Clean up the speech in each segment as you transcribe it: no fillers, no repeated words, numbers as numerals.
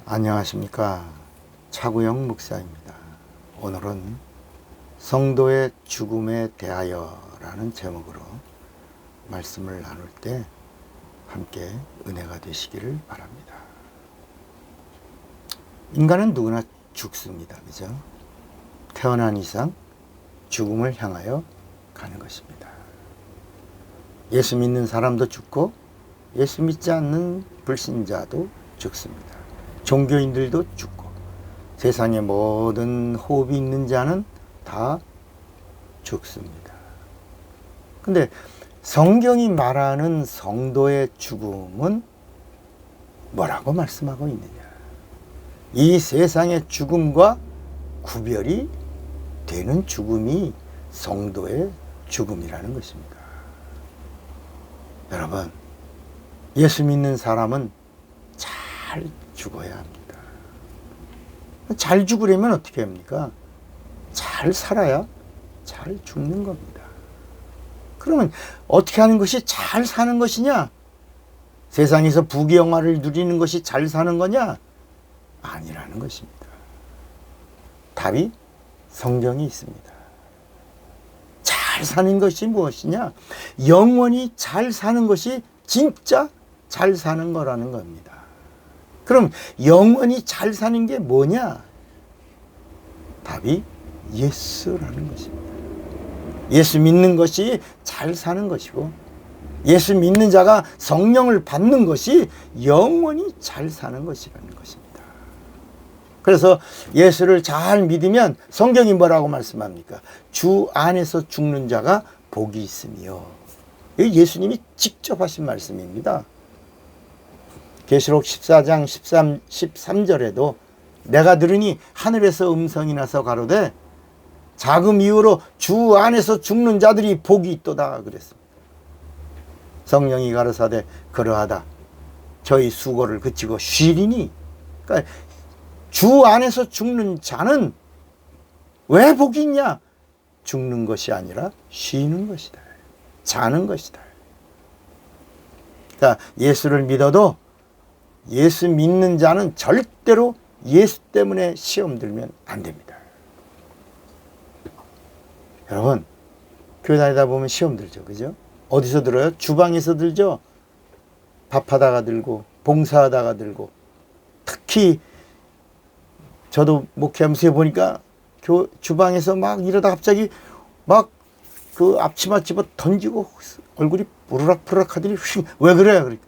안녕하십니까. 차구영 목사입니다. 오늘은 성도의 죽음에 대하여 라는 제목으로 말씀을 나눌 때 함께 은혜가 되시기를 바랍니다. 인간은 누구나 죽습니다. 그죠? 태어난 이상 죽음을 향하여 가는 것입니다. 예수 믿는 사람도 죽고 예수 믿지 않는 불신자도 죽습니다. 종교인들도 죽고 세상의 모든 호흡이 있는 자는 다 죽습니다. 근데 성경이 말하는 성도의 죽음은 뭐라고 말씀하고 있느냐? 이 세상의 죽음과 구별이 되는 죽음이 성도의 죽음이라는 것입니다. 여러분, 예수 믿는 사람은 잘 죽어야 합니다. 잘 죽으려면 어떻게 합니까? 잘 살아야 잘 죽는 겁니다. 그러면 어떻게 하는 것이 잘 사는 것이냐? 세상에서 부귀영화를 누리는 것이 잘 사는 거냐? 아니라는 것입니다. 답이 성경이 있습니다. 잘 사는 것이 무엇이냐? 영원히 잘 사는 것이 진짜 잘 사는 거라는 겁니다. 그럼 영원히 잘 사는 게 뭐냐? 답이 예수라는 것입니다. 예수 믿는 것이 잘 사는 것이고 예수 믿는 자가 성령을 받는 것이 영원히 잘 사는 것이라는 것입니다. 그래서 예수를 잘 믿으면 성경이 뭐라고 말씀합니까? 주 안에서 죽는 자가 복이 있으며, 예수님이 직접 하신 말씀입니다. 계시록 14장 13절에도 내가 들으니 하늘에서 음성이 나서 가로되 자금 이후로 주 안에서 죽는 자들이 복이 있도다 그랬습니다. 성령이 가로사대 그러하다 저희 수고를 그치고 쉬리니, 그러니까 주 안에서 죽는 자는 왜 복이 있냐? 죽는 것이 아니라 쉬는 것이다. 자는 것이다. 그러니까 예수를 믿어도 예수 믿는 자는 절대로 예수 때문에 시험 들면 안 됩니다. 여러분, 교회 다니다 보면 시험 들죠. 그죠? 어디서 들어요? 주방에서 들죠. 밥하다가 들고 봉사하다가 들고, 특히 저도 목회하면서 해보니까 주방에서 막 이러다 갑자기 막 그 앞치마 집어 던지고 얼굴이 부르락부르락 하더니 왜 그래? 그러니까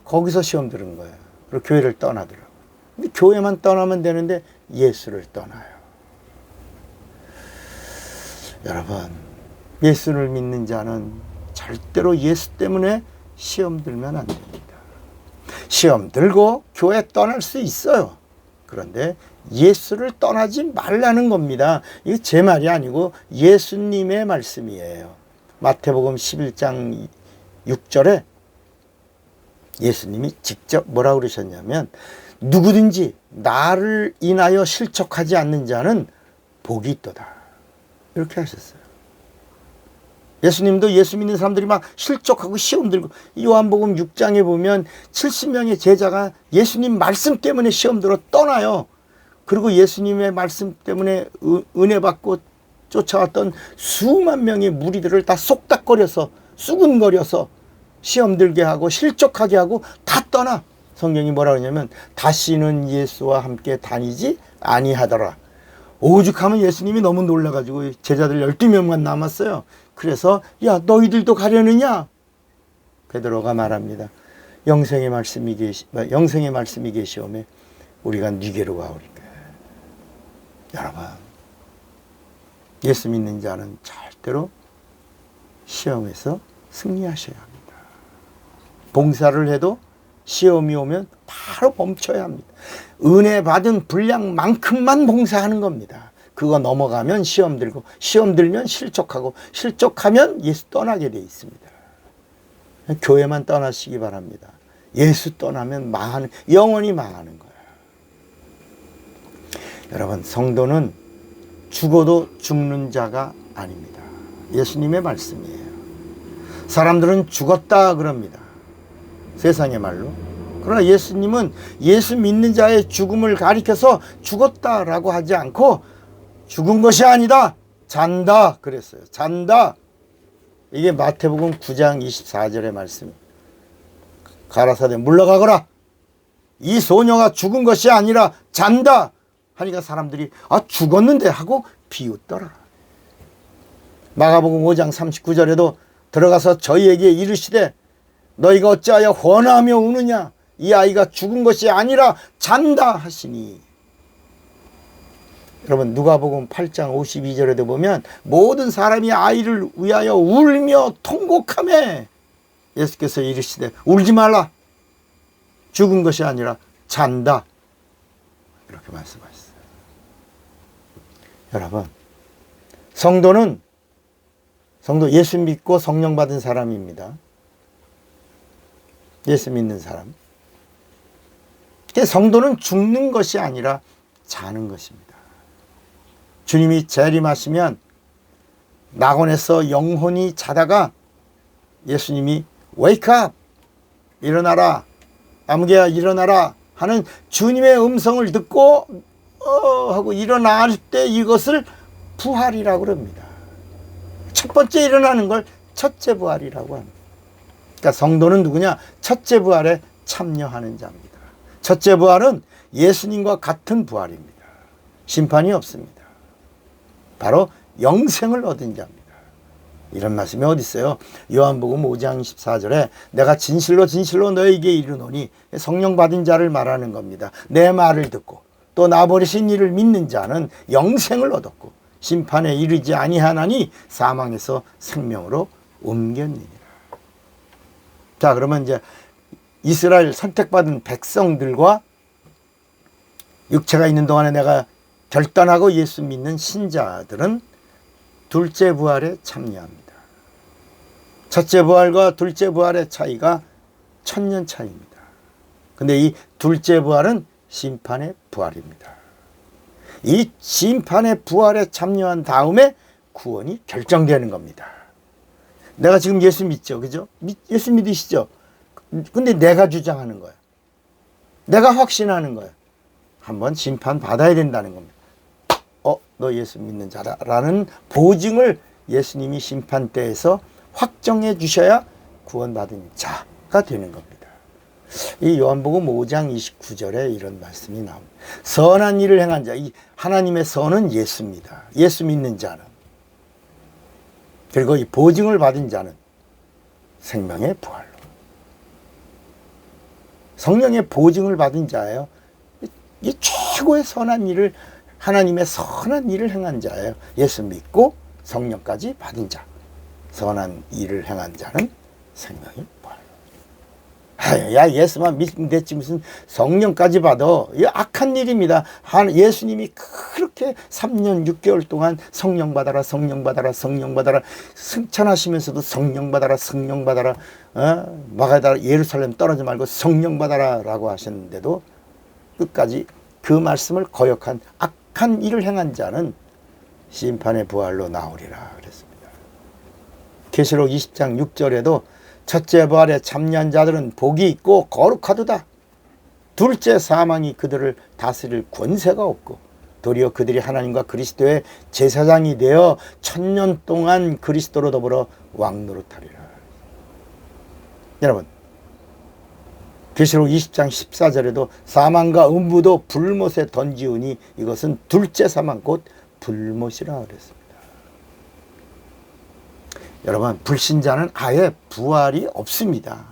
거기서 시험 들은 거예요. 그리고 교회를 떠나더라고요. 근데 교회만 떠나면 되는데 예수를 떠나요. 여러분, 예수를 믿는 자는 절대로 예수 때문에 시험 들면 안 됩니다. 시험 들고 교회 떠날 수 있어요. 그런데 예수를 떠나지 말라는 겁니다. 이거 제 말이 아니고 예수님의 말씀이에요. 마태복음 11장 6절에 예수님이 직접 뭐라고 그러셨냐면 누구든지 나를 인하여 실족하지 않는 자는 복이 있도다. 이렇게 하셨어요. 예수님도 예수 믿는 사람들이 막 실족하고 시험 들고, 요한복음 6장에 보면 70명의 제자가 예수님 말씀 때문에 시험 들어 떠나요. 그리고 예수님의 말씀 때문에 은혜 받고 쫓아왔던 수만 명의 무리들을 다 쏙닥거려서 수근거려서 시험 들게 하고 실족하게 하고 다 떠나. 성경이 뭐라 그러냐면 다시는 예수와 함께 다니지 아니하더라. 오죽하면 예수님이 너무 놀라가지고 제자들 12명만 남았어요. 그래서 야, 너희들도 가려느냐? 베드로가 말합니다. 영생의 말씀이 계시오매 우리가 네게로 가오리까. 여러분, 예수 믿는 자는 절대로 시험에서 승리하셔야 합니다. 봉사를 해도 시험이 오면 바로 멈춰야 합니다. 은혜 받은 분량만큼만 봉사하는 겁니다. 그거 넘어가면 시험 들고, 시험 들면 실족하고, 실족하면 예수 떠나게 돼 있습니다. 교회만 떠나시기 바랍니다. 예수 떠나면 영원히 망하는 거예요. 여러분, 성도는 죽어도 죽는 자가 아닙니다. 예수님의 말씀이에요. 사람들은 죽었다 그럽니다. 세상의 말로 그러나 예수님은 예수 믿는 자의 죽음을 가리켜서 죽었다라고 하지 않고 죽은 것이 아니다, 잔다 그랬어요. 잔다. 이게 마태복음 9장 24절의 말씀. 가라사대 물러가거라. 이 소녀가 죽은 것이 아니라 잔다 하니까 사람들이 죽었는데 하고 비웃더라. 마가복음 5장 39절에도 들어가서 저희에게 이르시되 너희가 어찌하여 권하며 우느냐, 이 아이가 죽은 것이 아니라 잔다 하시니. 여러분 누가복음 8장 52절에도 보면 모든 사람이 아이를 위하여 울며 통곡하며 예수께서 이르시되 울지 말라, 죽은 것이 아니라 잔다, 이렇게 말씀하셨어요. 여러분, 성도 예수 믿고 성령 받은 사람입니다. 예수 믿는 사람. 성도는 죽는 것이 아니라 자는 것입니다. 주님이 재림하시면 낙원에서 영혼이 자다가 예수님이 wake up, 일어나라, 아무개야 일어나라 하는 주님의 음성을 듣고 하고 일어날 때 이것을 부활이라고 합니다. 첫 번째 일어나는 걸 첫째 부활이라고 합니다. 그러니까 성도는 누구냐? 첫째 부활에 참여하는 자입니다. 첫째 부활은 예수님과 같은 부활입니다. 심판이 없습니다. 바로 영생을 얻은 자입니다. 이런 말씀이 어디 있어요? 요한복음 5장 14절에 내가 진실로 진실로 너에게 이르노니, 성령 받은 자를 말하는 겁니다. 내 말을 듣고 또 나 버리신 이를 믿는 자는 영생을 얻었고 심판에 이르지 아니하나니 사망에서 생명으로 옮겼느니라. 자, 그러면 이제 이스라엘 선택받은 백성들과 육체가 있는 동안에 내가 결단하고 예수 믿는 신자들은 둘째 부활에 참여합니다. 첫째 부활과 둘째 부활의 차이가 1000년 차이입니다. 근데 이 둘째 부활은 심판의 부활입니다. 이 심판의 부활에 참여한 다음에 구원이 결정되는 겁니다. 내가 지금 예수 믿죠, 그죠? 예수 믿으시죠? 근데 내가 주장하는 거예요. 내가 확신하는 거예요. 한번 심판 받아야 된다는 겁니다. 너 예수 믿는 자라라는 보증을 예수님이 심판대에서 확정해 주셔야 구원받은 자가 되는 겁니다. 이 요한복음 5장 29절에 이런 말씀이 나옵니다. 선한 일을 행한 자, 이 하나님의 선은 예수입니다. 예수 믿는 자는. 그리고 이 보증을 받은 자는 생명의 부활로. 성령의 보증을 받은 자예요. 이 최고의 선한 일을, 하나님의 선한 일을 행한 자예요. 예수 믿고 성령까지 받은 자. 선한 일을 행한 자는 생명의 부활로. 야, 예수만 믿으면 됐지 무슨 성령까지 받아. 이 악한 일입니다. 예수님이 그렇게 3년 6개월 동안 성령 받아라, 성령 받아라, 성령 받아라 승천하시면서도 성령 받아라, 성령 받아라, 마가다라 예루살렘 떠나지 말고 성령 받아라 라고 하셨는데도 끝까지 그 말씀을 거역한 악한 일을 행한 자는 심판의 부활로 나오리라 그랬습니다. 계시록 20장 6절에도 첫째 부활에 참여한 자들은 복이 있고 거룩하도다. 둘째 사망이 그들을 다스릴 권세가 없고 도리어 그들이 하나님과 그리스도의 제사장이 되어 1000년 동안 그리스도로 더불어 왕노릇하리라. 여러분, 계시록 20장 14절에도 사망과 음부도 불못에 던지우니 이것은 둘째 사망 곧 불못이라 그랬습니다. 여러분, 불신자는 아예 부활이 없습니다.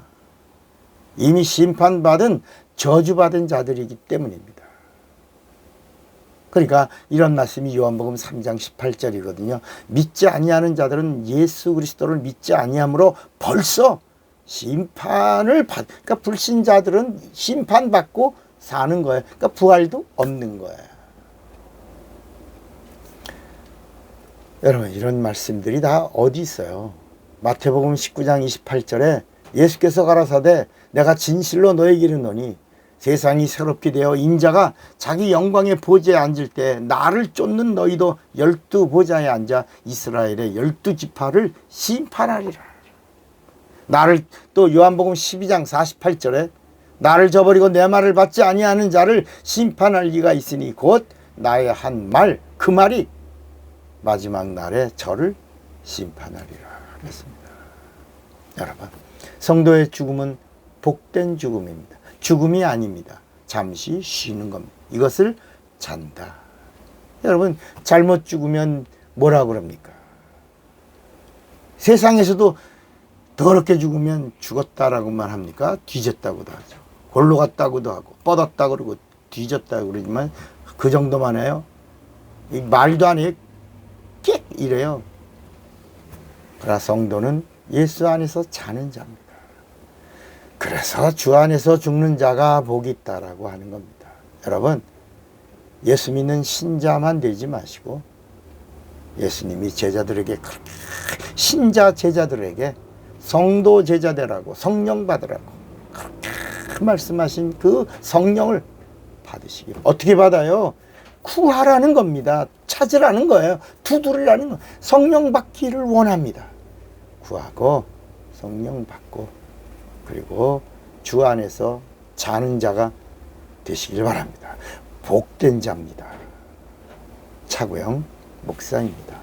이미 심판받은 저주받은 자들이기 때문입니다. 그러니까 이런 말씀이 요한복음 3장 18절이거든요. 믿지 아니하는 자들은 예수 그리스도를 믿지 아니함으로 벌써 심판을 그러니까 불신자들은 심판받고 사는 거예요. 그러니까 부활도 없는 거예요. 여러분, 이런 말씀들이 다 어디 있어요? 마태복음 19장 28절에 예수께서 가라사대 내가 진실로 너에게 이르노니 세상이 새롭게 되어 인자가 자기 영광의 보좌에 앉을 때 나를 쫓는 너희도 12보좌에 앉아 이스라엘의 12지파를 심판하리라. 나를 또 요한복음 12장 48절에 나를 저버리고 내 말을 받지 아니하는 자를 심판할 이가 있으니 곧 나의 한 말, 그 말이 마지막 날에 저를 심판하리라 했습니다. 여러분, 성도의 죽음은 복된 죽음입니다. 죽음이 아닙니다. 잠시 쉬는 겁니다. 이것을 잔다. 여러분, 잘못 죽으면 뭐라 그럽니까? 세상에서도 더럽게 죽으면 죽었다라고만 합니까? 뒤졌다고도 하죠. 골로 갔다고도 하고 뻗었다 그러고 뒤졌다고 그러지만 그 정도만 해요? 이 말도 안 해요. 끽 이래요. 그러나 성도는 예수 안에서 자는 자입니다. 그래서 주 안에서 죽는 자가 복이 있다라고 하는 겁니다. 여러분, 예수 믿는 신자만 되지 마시고 예수님이 제자들에게 그렇게 신자 제자들에게 성도 제자 되라고 성령 받으라고 그렇게 말씀하신 그 성령을 받으시기. 어떻게 받아요? 구하라는 겁니다. 찾으라는 거예요. 두드리라는 거. 성령 받기를 원합니다. 구하고 성령 받고 그리고 주 안에서 자는 자가 되시길 바랍니다. 복된 자입니다. 차구영 목사입니다.